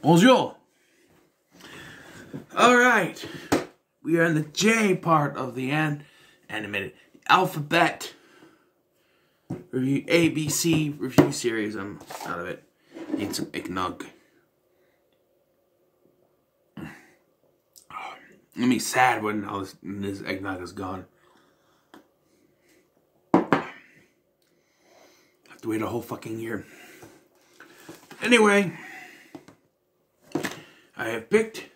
Bonjour. Alright. We are in the J part of the animated alphabet review, ABC review series. I'm out of it. Need some eggnog. I'm gonna be sad when all this eggnog is gone. I have to wait a whole fucking year. Anyway, I have picked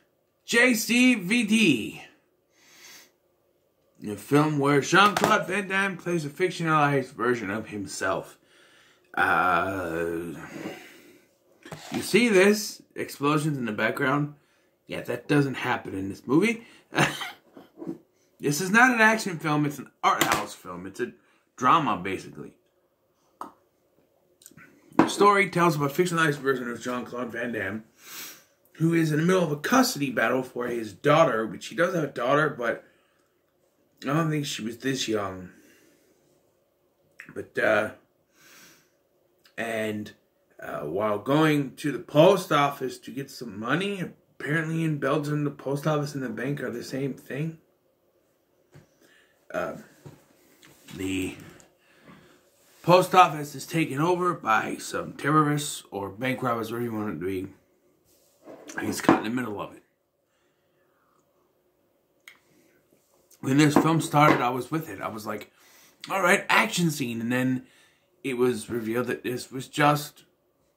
JCVD, a film where Jean-Claude Van Damme plays a fictionalized version of himself. You see this? Explosions in the background? Yeah, that doesn't happen in this movie. This is not an action film, it's an art house film. It's a drama, basically. The story tells about a fictionalized version of Jean-Claude Van Damme, who is in the middle of a custody battle for his daughter, which he does have a daughter, but I don't think she was this young. But, while going to the post office to get some money, apparently in Belgium, the post office and the bank are the same thing. The post office is taken over by some terrorists or bank robbers, whatever you want it to be. And he's caught in the middle of it. When this film started, I was with it. I was like, alright, action scene. And then it was revealed that this was just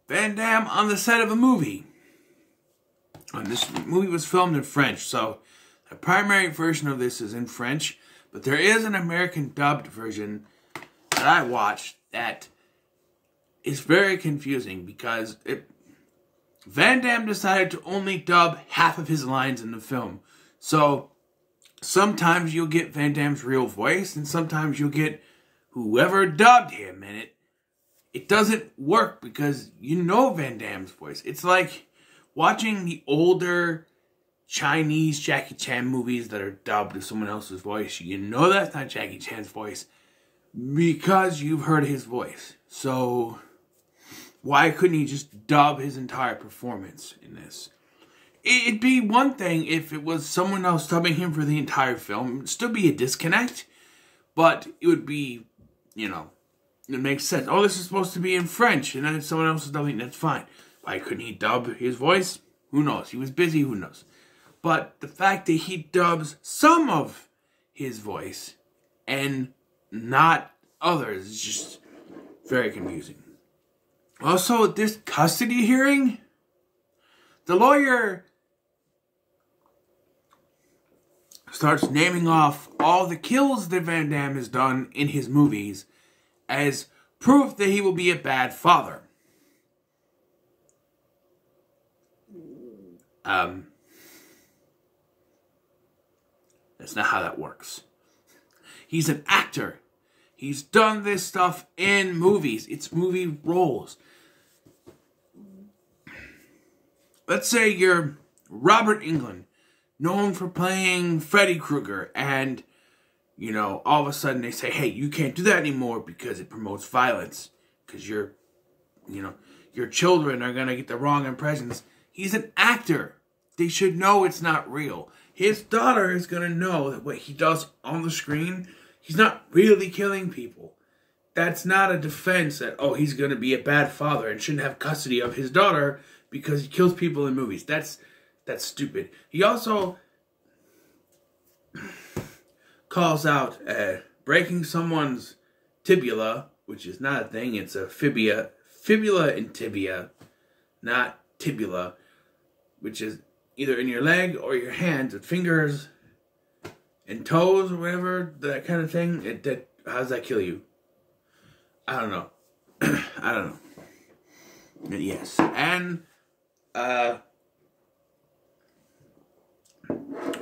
Van Damme on the set of a movie. And this movie was filmed in French, so the primary version of this is in French. But there is an American dubbed version that I watched that is very confusing because Van Damme decided to only dub half of his lines in the film. So sometimes you'll get Van Damme's real voice, and sometimes you'll get whoever dubbed him, and it doesn't work because you know Van Damme's voice. It's like watching the older Chinese Jackie Chan movies that are dubbed with someone else's voice. You know that's not Jackie Chan's voice because you've heard his voice. So why couldn't he just dub his entire performance in this? It'd be one thing if it was someone else dubbing him for the entire film. It'd still be a disconnect, but it would be, you know, it makes sense. Oh, this is supposed to be in French, and then someone else is dubbing, that's fine. Why couldn't he dub his voice? Who knows? He was busy, who knows? But the fact that he dubs some of his voice and not others is just very confusing. Also, at this custody hearing, the lawyer starts naming off all the kills that Van Damme has done in his movies as proof that he will be a bad father. That's not how that works. He's an actor. He's done this stuff in movies. It's movie roles. Let's say you're Robert Englund, known for playing Freddy Krueger, and, you know, all of a sudden they say, hey, you can't do that anymore because it promotes violence. Because your children are going to get the wrong impressions. He's an actor. They should know it's not real. His daughter is going to know that what he does on the screen, he's not really killing people. That's not a defense that, oh, he's going to be a bad father and shouldn't have custody of his daughter because he kills people in movies. That's stupid. He also calls out breaking someone's tibia, which is not a thing. It's a fibula and tibia, not tibula, which is either in your leg or your hands with fingers and toes or whatever, that kind of thing. How does that kill you? I don't know. I don't know. But yes. And,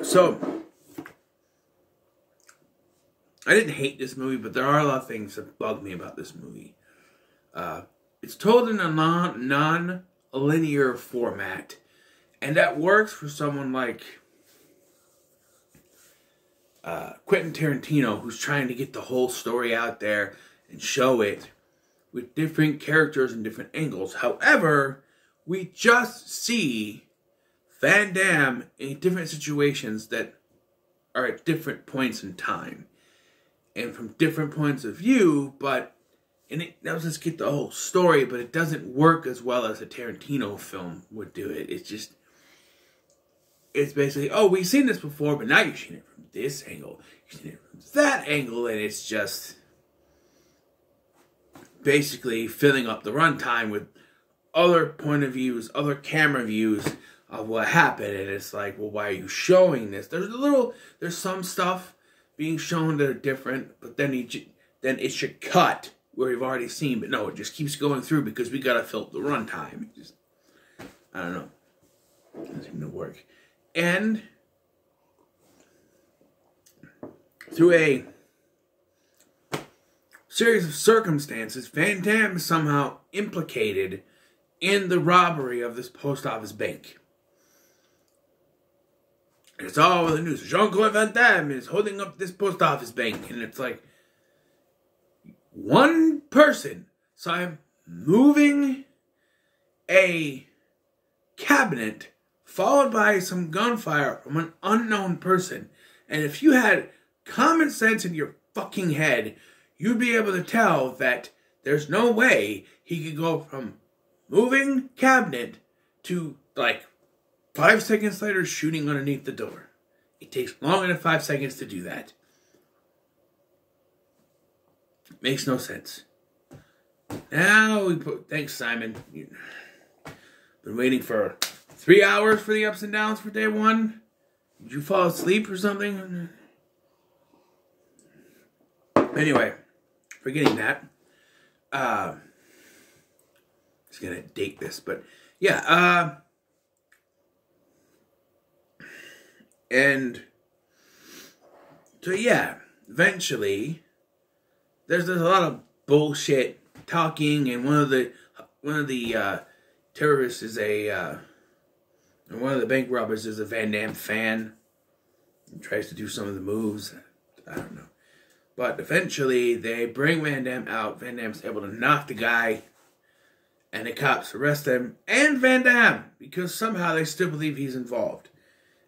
so, I didn't hate this movie, but there are a lot of things that bug me about this movie. It's told in a non-linear format, and that works for someone like Quentin Tarantino, who's trying to get the whole story out there and show it with different characters and different angles. However, we just see Van Damme in different situations that are at different points in time. And from different points of view, but... And it does just get the whole story, but it doesn't work as well as a Tarantino film would do it. It's just... It's basically, oh, we've seen this before, but now you've seen it from this angle. You've seen it from that angle, and it's just... basically filling up the runtime with other point of views, other camera views of what happened. And it's like, well, why are you showing this? There's some stuff being shown that are different, but then it should cut where you've already seen. But no, it just keeps going through because we gotta fill up the runtime. I don't know. It doesn't seem to work. And through a series of circumstances, Van Damme is somehow implicated in the robbery of this post office bank. And it's all over the news. Jean-Claude Van Damme is holding up this post office bank. And it's like, one person saw him moving a cabinet, followed by some gunfire from an unknown person. And if you had common sense in your fucking head, you'd be able to tell that there's no way he could go from moving cabinet to, like, 5 seconds later shooting underneath the door. It takes longer than 5 seconds to do that. Makes no sense. Now we put... Thanks, Simon. Been waiting for 3 hours for the ups and downs for day one. Did you fall asleep or something? Anyway, forgetting that. Just gonna date this, but yeah. And so yeah, eventually, there's a lot of bullshit talking, and one of the terrorists is and one of the bank robbers is a Van Damme fan. He tries to do some of the moves. I don't know. But eventually, they bring Van Damme out. Van Damme's able to knock the guy. And the cops arrest him and Van Damme. Because somehow they still believe he's involved.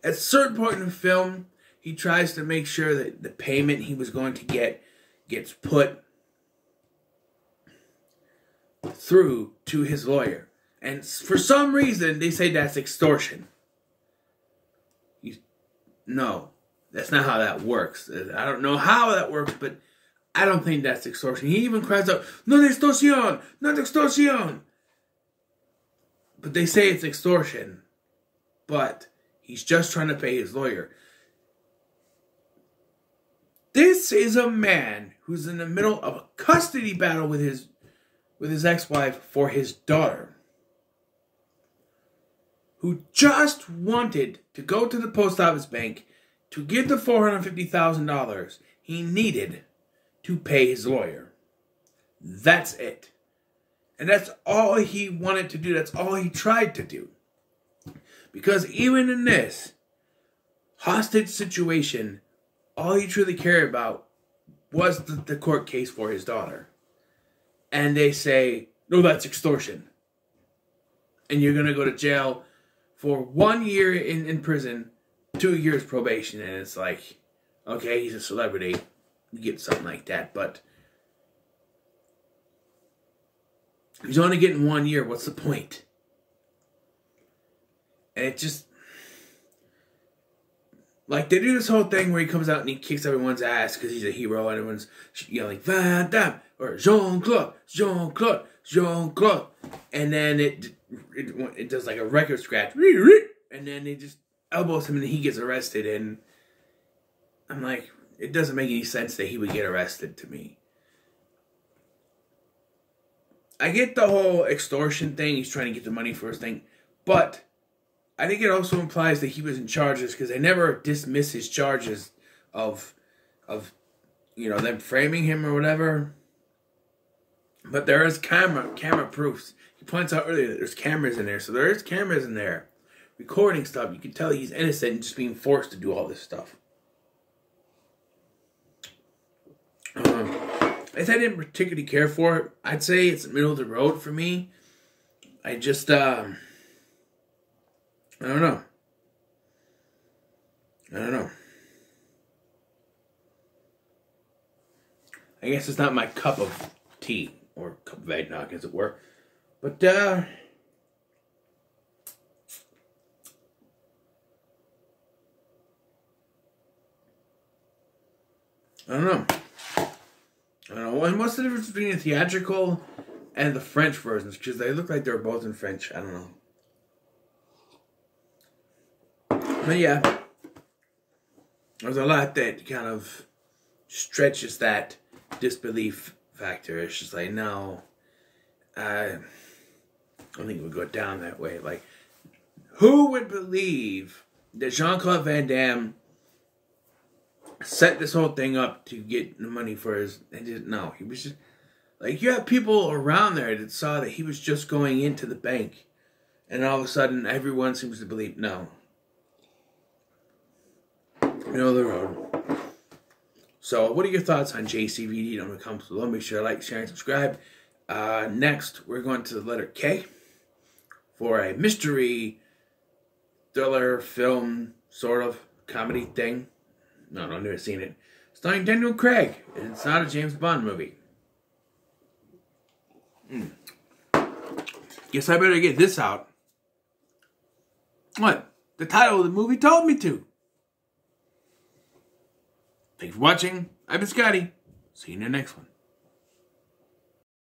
At a certain point in the film, he tries to make sure that the payment he was going to get gets put through to his lawyer. And for some reason, they say that's extortion. No, that's not how that works. I don't know how that works, but I don't think that's extortion. He even cries out, "No extorsión, not extorsión." But they say it's extortion. But he's just trying to pay his lawyer. This is a man who's in the middle of a custody battle with his ex-wife for his daughter, who just wanted to go to the post office bank to get the $450,000 he needed to pay his lawyer. That's it. And that's all he wanted to do. That's all he tried to do. Because even in this hostage situation, all he truly cared about was the court case for his daughter. And they say, no, that's extortion. And you're going to go to jail for 1 year in prison, 2 years probation. And it's like, okay, he's a celebrity. You get something like that. But he's only getting 1 year. What's the point? And it just... like, they do this whole thing where he comes out and he kicks everyone's ass because he's a hero. And everyone's yelling, Van Damme, or Jean-Claude, Jean-Claude, Jean-Claude. And then it does like a record scratch. And then it just elbows him and he gets arrested. And I'm like, it doesn't make any sense that he would get arrested to me. I get the whole extortion thing. He's trying to get the money for his thing. But I think it also implies that he was in charges because they never dismiss his charges of you know, them framing him or whatever. But there is camera proofs. He points out earlier that there's cameras in there. So there is cameras in there recording stuff. You can tell he's innocent and just being forced to do all this stuff. If I didn't particularly care for it, I'd say it's middle of the road for me. I just... I don't know. I don't know. I guess it's not my cup of tea, or cup of eggnog, as it were. But, I don't know. I don't know. And what's the difference between the theatrical and the French versions? Because they look like they're both in French. I don't know. But yeah, there's a lot that kind of stretches that disbelief factor. It's just like, no, I don't think it would go down that way. Like, who would believe that Jean-Claude Van Damme set this whole thing up to get the money for his... And just, no, he was just... Like, you have people around there that saw that he was just going into the bank. And all of a sudden, everyone seems to believe, no. Middle of the road. So, what are your thoughts on JCVD? Don't come below. Make sure to like, share, and subscribe. Next, we're going to the letter K for a mystery thriller film sort of comedy thing. No, I've never seen it. Starring Daniel Craig. It's not a James Bond movie. Guess I better get this out. What? The title of the movie told me to. Thanks for watching. I've been Scotty. See you in the next one.